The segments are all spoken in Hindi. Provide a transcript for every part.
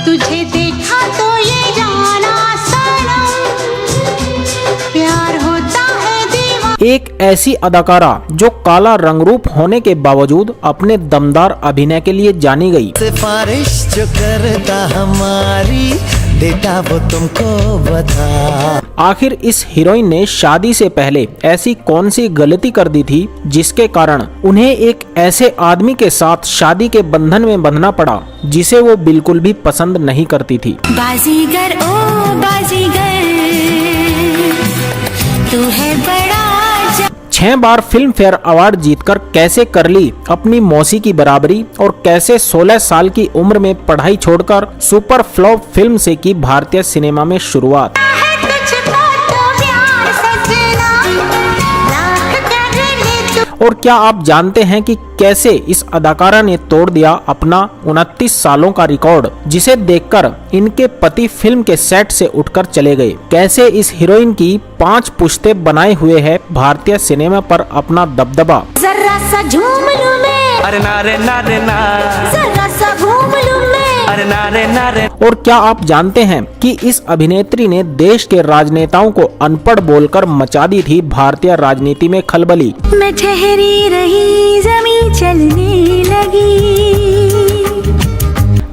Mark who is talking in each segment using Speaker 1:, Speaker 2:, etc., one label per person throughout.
Speaker 1: तुझे देखा तो ये जाना सनम, प्यार होता है दीवाना।
Speaker 2: एक ऐसी अदाकारा जो काला रंगरूप होने के बावजूद अपने दमदार अभिनय के लिए जानी गई।
Speaker 3: सिफारिश जो करता हमारी देता वो तुमको बता।
Speaker 2: आखिर इस हीरोइन ने शादी से पहले ऐसी कौन सी गलती कर दी थी जिसके कारण उन्हें एक ऐसे आदमी के साथ शादी के बंधन में बंधना पड़ा जिसे वो बिल्कुल भी पसंद नहीं करती थी।
Speaker 1: बाजीगर ओ बाजीगर, तू है बड़ा
Speaker 2: 6 बार फिल्म फेयर अवार्ड जीतकर कैसे कर ली अपनी मौसी की बराबरी और कैसे 16 साल की उम्र में पढ़ाई छोड़कर सुपर फ्लॉप फिल्म से की भारतीय सिनेमा में शुरुआत। और क्या आप जानते हैं कि कैसे इस अदाकारा ने तोड़ दिया अपना 29 सालों का रिकॉर्ड, जिसे देखकर इनके पति फिल्म के सेट से उठकर चले गए। कैसे इस हीरोइन की 5 पुश्तें बनाए हुए है भारतीय सिनेमा पर अपना दबदबा।
Speaker 1: जरा सा झूम लूं मैं,
Speaker 3: अरे नारे नारे ना,
Speaker 1: जरा सा घूम लूं मैं,
Speaker 3: अरे नारे नारे।
Speaker 2: और क्या आप जानते हैं कि इस अभिनेत्री ने देश के राजनेताओं को अनपढ़ बोलकर मचा दी थी भारतीय राजनीति में खलबली।
Speaker 1: मैं ठहरी रही ज़मीं चलने लगी।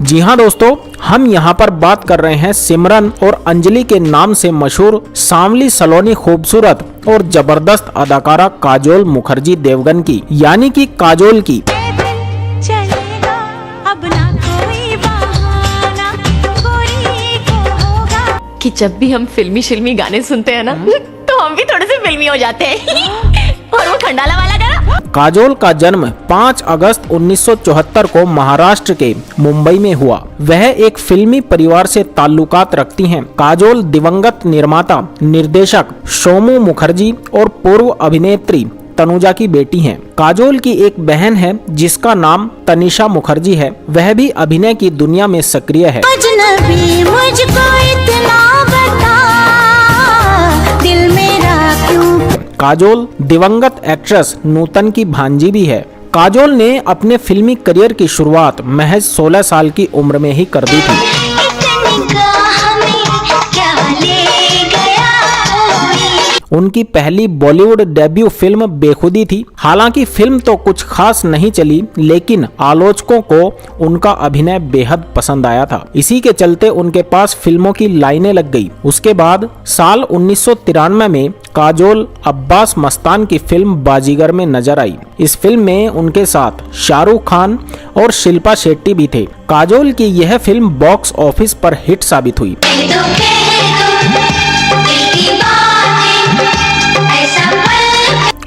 Speaker 2: जी हाँ दोस्तों, हम यहाँ पर बात कर रहे हैं सिमरन और अंजलि के नाम से मशहूर सांवली सलोनी खूबसूरत और जबरदस्त अदाकारा काजोल मुखर्जी देवगन की, यानी कि काजोल की।
Speaker 1: चलेगा अब ना कोई बहाना, कोई को होगा
Speaker 4: कि जब भी हम फिल्मी गाने सुनते हैं ना तो हम भी थोड़े से फिल्मी हो जाते हैं। और वो खंडाला वाला गाना।
Speaker 2: काजोल का जन्म 5 अगस्त 1974 को महाराष्ट्र के मुंबई में हुआ। वह एक फिल्मी परिवार से ताल्लुकात रखती हैं। काजोल दिवंगत निर्माता निर्देशक सोमू मुखर्जी और पूर्व अभिनेत्री तनुजा की बेटी हैं। काजोल की एक बहन है जिसका नाम तनिषा मुखर्जी है। वह भी अभिनय की दुनिया में सक्रिय है।
Speaker 1: अजनबी मुझको इतना बता, दिल मेरा क्यों।
Speaker 2: काजोल दिवंगत एक्ट्रेस नूतन की भांजी भी है। काजोल ने अपने फिल्मी करियर की शुरुआत महज 16 साल की उम्र में ही कर दी थी। उनकी पहली बॉलीवुड डेब्यू फिल्म बेखुदी थी। हालांकि फिल्म तो कुछ खास नहीं चली, लेकिन आलोचकों को उनका अभिनय बेहद पसंद आया था। इसी के चलते उनके पास फिल्मों की लाइनें लग गई। उसके बाद साल 1993 में काजोल अब्बास मस्तान की फिल्म बाजीगर में नजर आई। इस फिल्म में उनके साथ शाहरुख खान और शिल्पा शेट्टी भी थे। काजोल की यह फिल्म बॉक्स ऑफिस पर हिट साबित हुई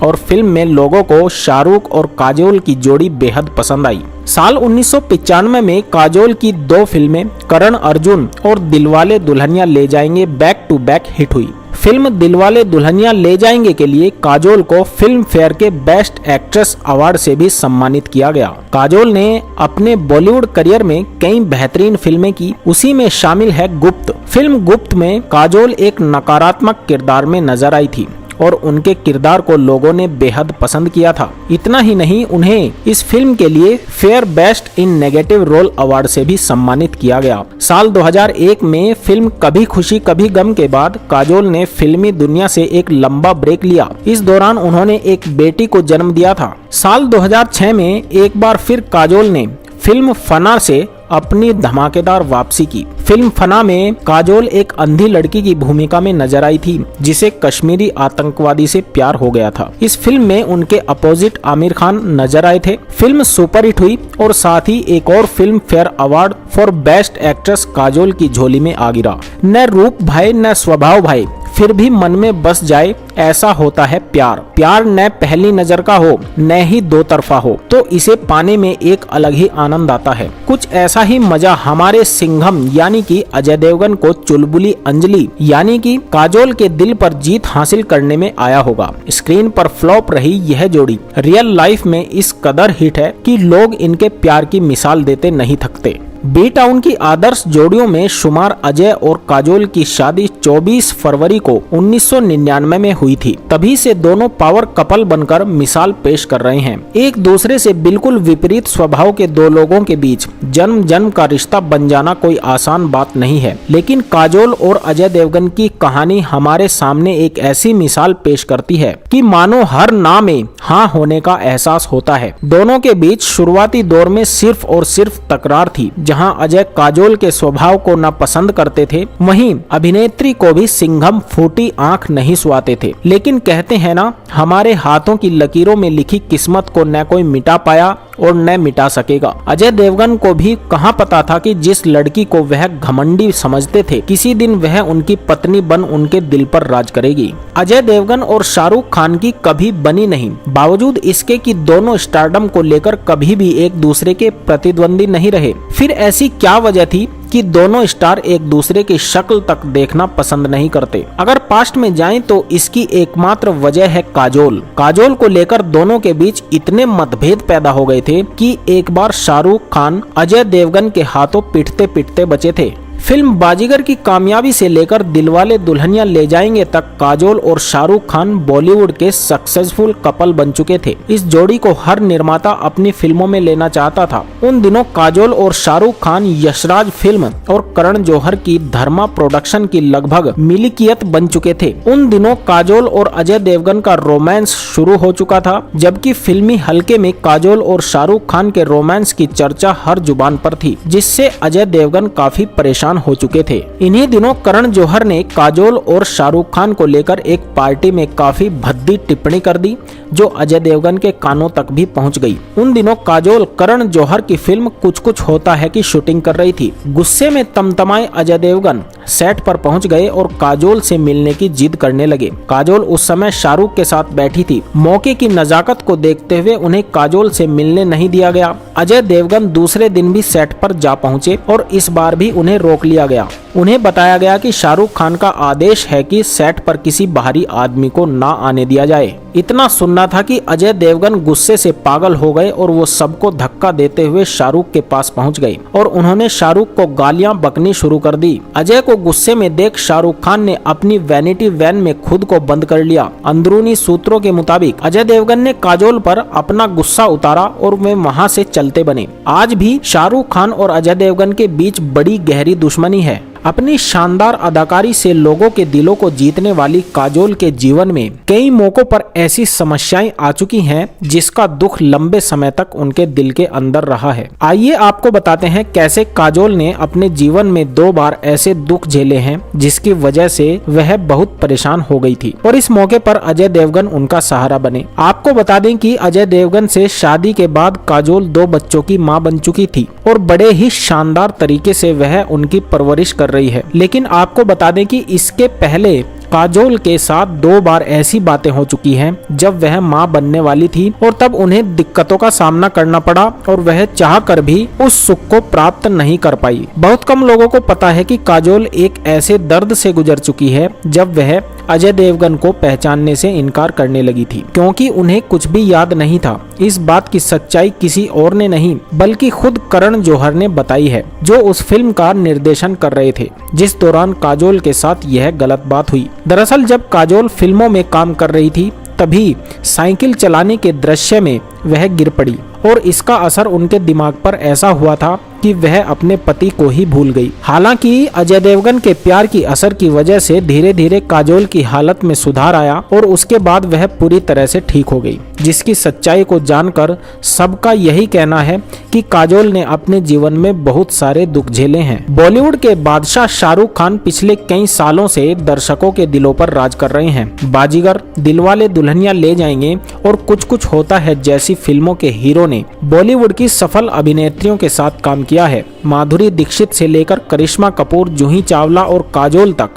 Speaker 2: और फिल्म में लोगों को शाहरुख और काजोल की जोड़ी बेहद पसंद आई। साल 1995 में काजोल की 2 फिल्में करण अर्जुन और दिलवाले दुल्हनिया ले जाएंगे बैक टू बैक हिट हुई। फिल्म दिलवाले दुल्हनिया ले जाएंगे के लिए काजोल को फिल्म फेयर के बेस्ट एक्ट्रेस अवार्ड से भी सम्मानित किया गया। काजोल ने अपने बॉलीवुड करियर में कई बेहतरीन फिल्में की। उसी में शामिल है गुप्त। फिल्म गुप्त में काजोल एक नकारात्मक किरदार में नजर आई थी और उनके किरदार को लोगों ने बेहद पसंद किया था। इतना ही नहीं, उन्हें इस फिल्म के लिए fair best in negative role award से भी सम्मानित किया गया। साल 2001 में फिल्म कभी खुशी कभी गम के बाद काजोल ने फिल्मी दुनिया से एक लंबा ब्रेक लिया। इस दौरान उन्होंने एक बेटी को जन्म दिया था। साल 2006 में एक बार फिर काजोल ने फिल्म फना से अपनी धमाकेदार वापसी की। फिल्म फना में काजोल एक अंधी लड़की की भूमिका में नजर आई थी जिसे कश्मीरी आतंकवादी से प्यार हो गया था। इस फिल्म में उनके अपोजिट आमिर खान नजर आए थे। फिल्म सुपरहिट हुई और साथ ही एक और film fair award for best actress Kajol की झोली में आ गिरा। न रूप भाई न स्वभाव भाई, फिर भी मन में बस जाए ऐसा होता है प्यार। प्यार न पहली नजर का हो न ही 2 तरफा हो, तो इसे पाने में एक अलग ही आनंद आता है। कुछ ऐसा ही मजा हमारे सिंघम यानी कि अजय देवगन को चुलबुली अंजलि यानी कि काजोल के दिल पर जीत हासिल करने में आया होगा। स्क्रीन पर फ्लॉप रही यह जोड़ी रियल लाइफ में इस कदर हिट है कि लोग इनके प्यार की मिसाल देते नहीं थकते। बी टाउन की आदर्श जोड़ियों में शुमार अजय और काजोल की शादी 24 फरवरी को 1999 में हुई थी। तभी से दोनों पावर कपल बनकर मिसाल पेश कर रहे हैं। एक दूसरे से बिल्कुल विपरीत स्वभाव के दो लोगों के बीच जन्म जन्म का रिश्ता बन जाना कोई आसान बात नहीं है, लेकिन काजोल और अजय देवगन की कहानी हमारे सामने एक ऐसी मिसाल पेश करती है कि मानो हर ना में हाँ होने का एहसास होता है। दोनों के बीच शुरुआती दौर में सिर्फ और सिर्फ तकरार थी। जहां अजय काजोल के स्वभाव को ना पसंद करते थे, वहीं अभिनेत्री को भी सिंघम फूटी आंख नहीं सुहाते थे। लेकिन कहते हैं ना, हमारे हाथों की लकीरों में लिखी किस्मत को न कोई मिटा पाया और न मिटा सकेगा। अजय देवगन को भी कहां पता था कि जिस लड़की को वह घमंडी समझते थे, किसी दिन वह उनकी पत्नी बन उनके दिल पर राज करेगी। अजय देवगन और शाहरुख खान की कभी बनी नहीं, बावजूद इसके कि दोनों स्टारडम को लेकर कभी भी एक दूसरे के प्रतिद्वंदी नहीं रहे। फिर ऐसी क्या वजह थी कि दोनों स्टार एक दूसरे की शक्ल तक देखना पसंद नहीं करते? अगर पास्ट में जाएं तो इसकी एकमात्र वजह है काजोल। काजोल को लेकर दोनों के बीच इतने मतभेद पैदा हो गए थे कि एक बार शाहरुख खान अजय देवगन के हाथों पिटते पिटते बचे थे। फिल्म बाजीगर की कामयाबी से लेकर दिलवाले दुल्हनिया ले जाएंगे तक काजोल और शाहरुख खान बॉलीवुड के सक्सेसफुल कपल बन चुके थे। इस जोड़ी को हर निर्माता अपनी फिल्मों में लेना चाहता था। उन दिनों काजोल और शाहरुख खान यशराज फिल्म और करण जौहर की धर्मा प्रोडक्शन की लगभग मिल्कियत बन चुके थे। उन दिनों काजोल और अजय देवगन का रोमांस शुरू हो चुका था, जबकि फिल्मी हल्के में काजोल और शाहरुख खान के रोमांस की चर्चा हर जुबान पर थी, जिससे अजय देवगन काफी परेशान हो चुके थे। इन्हीं दिनों करण जौहर ने काजोल और शाहरुख खान को लेकर एक पार्टी में काफी भद्दी टिप्पणी कर दी, जो अजय देवगन के कानों तक भी पहुंच गई। उन दिनों काजोल करण जौहर की फिल्म कुछ कुछ होता है की शूटिंग कर रही थी। गुस्से में तमतमाए अजय देवगन सेट पर पहुंच गए और काजोल से मिलने की जिद करने लगे। काजोल उस समय शाहरुख के साथ बैठी थी। मौके की नजाकत को देखते हुए उन्हें काजोल से मिलने नहीं दिया गया। अजय देवगन दूसरे दिन भी सेट पर जा पहुंचे और इस बार भी उन्हें रोक लिया गया। उन्हें बताया गया कि शाहरुख खान का आदेश है कि सेट पर किसी बाहरी आदमी को ना आने दिया जाए। इतना सुनना था कि अजय देवगन गुस्से से पागल हो गए और वो सबको धक्का देते हुए शाहरुख के पास पहुंच गए और उन्होंने शाहरुख को गालियां बकनी शुरू कर दी। अजय को गुस्से में देख शाहरुख खान ने अपनी वैनिटी वैन में खुद को बंद कर लिया। अंदरूनी सूत्रों के मुताबिक अजय देवगन ने काजोल पर अपना गुस्सा उतारा और वे वहां से चलते बने। आज भी शाहरुख खान और अजय देवगन के बीच बड़ी गहरी दुश्मनी है। अपनी शानदार अदाकारी से लोगों के दिलों को जीतने वाली काजोल के जीवन में कई मौकों पर ऐसी समस्याएं आ चुकी हैं जिसका दुख लंबे समय तक उनके दिल के अंदर रहा है। आइए आपको बताते हैं कैसे काजोल ने अपने जीवन में 2 बार ऐसे दुख झेले हैं जिसकी वजह से वह बहुत परेशान हो गई थी और इस मौके पर अजय देवगन उनका सहारा बने। आपको बता दें कि अजय देवगन से शादी के बाद काजोल 2 बच्चों की मां बन चुकी थी और बड़े ही शानदार तरीके से वह उनकी परवरिश कर रही है। लेकिन आपको बता दें कि इसके पहले काजोल के साथ 2 बार ऐसी बातें हो चुकी हैं जब वह मां बनने वाली थी और तब उन्हें दिक्कतों का सामना करना पड़ा और वह चाह कर भी उस सुख को प्राप्त नहीं कर पाई। बहुत कम लोगों को पता है कि काजोल एक ऐसे दर्द से गुजर चुकी है जब वह अजय देवगन को पहचानने से इनकार करने लगी थी, क्योंकि उन्हें कुछ भी याद नहीं था। इस बात की सच्चाई किसी और ने नहीं बल्कि खुद करण जौहर ने बताई है, जो उस फिल्म का निर्देशन कर रहे थे जिस दौरान काजोल के साथ यह गलत बात हुई। दरअसल जब काजोल फिल्मों में काम कर रही थी तभी साइकिल चलाने के दृश्य में वह गिर पड़ी और इसका असर उनके दिमाग पर ऐसा हुआ था कि वह अपने पति को ही भूल गई। हालांकि अजय देवगन के प्यार की असर की वजह से धीरे धीरे काजोल की हालत में सुधार आया और उसके बाद वह पूरी तरह से ठीक हो गई, जिसकी सच्चाई को जानकर सबका यही कहना है कि काजोल ने अपने जीवन में बहुत सारे दुख झेले हैं। बॉलीवुड के बादशाह शाहरुख खान पिछले कई सालों से दर्शकों के दिलों पर राज कर रहे हैं। बाजीगर, दिलवाले दुल्हनिया ले जाएंगे और कुछ कुछ होता है जैसी फिल्मों के हीरो ने बॉलीवुड की सफल अभिनेत्रियों के साथ काम किया है। माधुरी दीक्षित से लेकर करिश्मा कपूर, जूही चावला और काजोल तक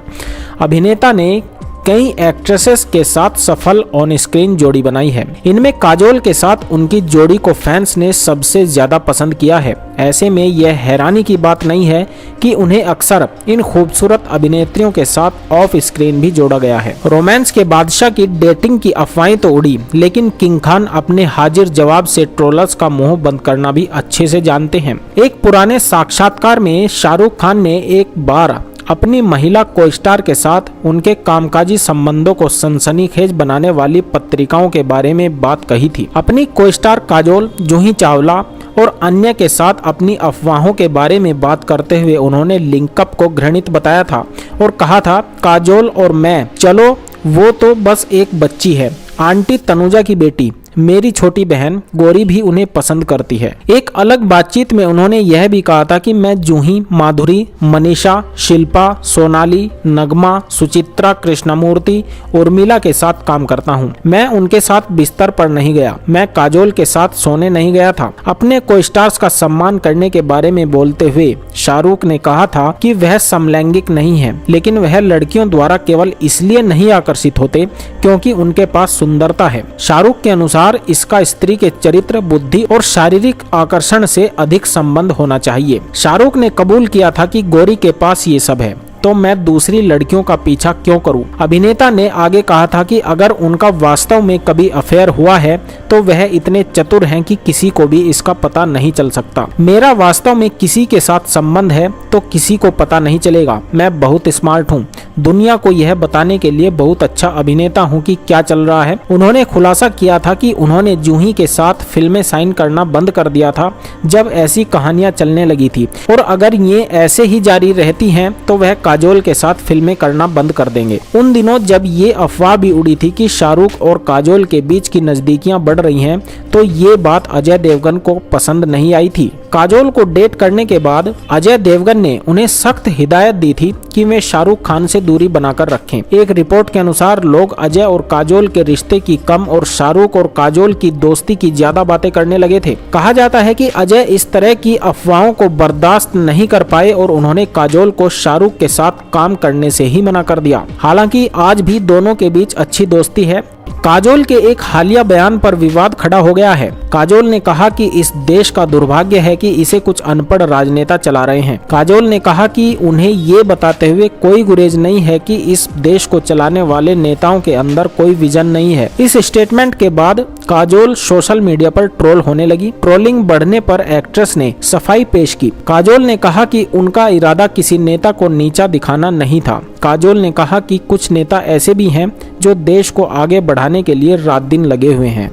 Speaker 2: अभिनेता ने कई एक्ट्रेसेस के साथ सफल ऑन स्क्रीन जोड़ी बनाई है। इनमें काजोल के साथ उनकी जोड़ी को फैंस ने सबसे ज्यादा पसंद किया है। ऐसे में यह हैरानी की बात नहीं है कि उन्हें अक्सर इन खूबसूरत अभिनेत्रियों के साथ ऑफ स्क्रीन भी जोड़ा गया है। रोमांस के बादशाह की डेटिंग की अफवाहें तो उड़ी, लेकिन किंग खान अपने हाजिर जवाब से ट्रोलर्स का मुंह बंद करना भी अच्छे से जानते हैं। एक पुराने साक्षात्कार में शाहरुख खान ने एक बार अपनी महिला को स्टार के साथ उनके कामकाजी संबंधों को सनसनीखेज बनाने वाली पत्रिकाओं के बारे में बात कही थी। अपनी को स्टार काजोल, जूही चावला और अन्य के साथ अपनी अफवाहों के बारे में बात करते हुए उन्होंने लिंकअप को घृणित बताया था और कहा था, काजोल और मैं, चलो वो तो बस एक बच्ची है, आंटी तनुजा की बेटी, मेरी छोटी बहन गौरी भी उन्हें पसंद करती है। एक अलग बातचीत में उन्होंने यह भी कहा था कि मैं जूही, माधुरी, मनीषा, शिल्पा, सोनाली, नगमा, सुचित्रा कृष्णमूर्ति, उर्मिला के साथ काम करता हूँ। मैं उनके साथ बिस्तर पर नहीं गया, मैं काजोल के साथ सोने नहीं गया था। अपने को स्टार्स का सम्मान करने के बारे में बोलते हुए शाहरुख ने कहा था कि वह समलैंगिक नहीं है, लेकिन वह लड़कियों द्वारा केवल इसलिए नहीं आकर्षित होते क्योंकि उनके पास सुंदरता है। शाहरुख के अनुसार इसका स्त्री के चरित्र, बुद्धि और शारीरिक आकर्षण से अधिक संबंध होना चाहिए। शाहरुख ने कबूल किया था कि गौरी के पास ये सब है, तो मैं दूसरी लड़कियों का पीछा क्यों करूं? अभिनेता ने आगे कहा था कि अगर उनका वास्तव में कभी अफेयर हुआ है तो वह इतने चतुर हैं कि किसी को भी इसका पता नहीं चल सकता। मेरा वास्तव में किसी के साथ संबंध है तो किसी को पता नहीं चलेगा। मैं बहुत स्मार्ट हूं, दुनिया को यह बताने के लिए बहुत अच्छा अभिनेता हूं कि क्या चल रहा है। उन्होंने खुलासा किया था कि उन्होंने जूही के साथ फिल्में साइन करना बंद कर दिया था जब ऐसी कहानियां चलने लगी थी, और अगर ये ऐसे ही जारी रहती हैं तो वह काजोल के साथ फिल्में करना बंद कर देंगे। उन दिनों जब ये अफवाह भी उड़ी थी कि शाहरुख और काजोल के बीच की नजदीकियां बढ़ रही हैं, तो ये बात अजय देवगन को पसंद नहीं आई थी। काजोल को डेट करने के बाद अजय देवगन ने उन्हें सख्त हिदायत दी थी कि वे शाहरुख खान से दूरी बनाकर रखें। एक रिपोर्ट के अनुसार लोग अजय और काजोल के रिश्ते की कम और शाहरुख और काजोल की दोस्ती की ज्यादा बातें करने लगे थे। कहा जाता है कि अजय इस तरह की अफवाहों को बर्दाश्त नहीं कर पाए और उन्होंने काजोल को शाहरुख के साथ काम करने से ही मना कर दिया। हालांकि आज भी दोनों के बीच अच्छी दोस्ती है। काजोल के एक हालिया बयान पर विवाद खड़ा हो गया है। काजोल ने कहा कि इस देश का दुर्भाग्य है कि इसे कुछ अनपढ़ राजनेता चला रहे हैं। काजोल ने कहा कि उन्हें ये बताते हुए कोई गुरेज नहीं है कि इस देश को चलाने वाले नेताओं के अंदर कोई विजन नहीं है। इस स्टेटमेंट के बाद काजोल सोशल मीडिया पर ट्रोल होने लगी। ट्रोलिंग बढ़ने पर एक्ट्रेस ने सफाई पेश की। काजोल ने कहा कि उनका इरादा किसी नेता को नीचा दिखाना नहीं था। काजोल ने कहा कि कुछ नेता ऐसे भी हैं जो देश को आगे बढ़ाने के लिए रात दिन लगे हुए हैं।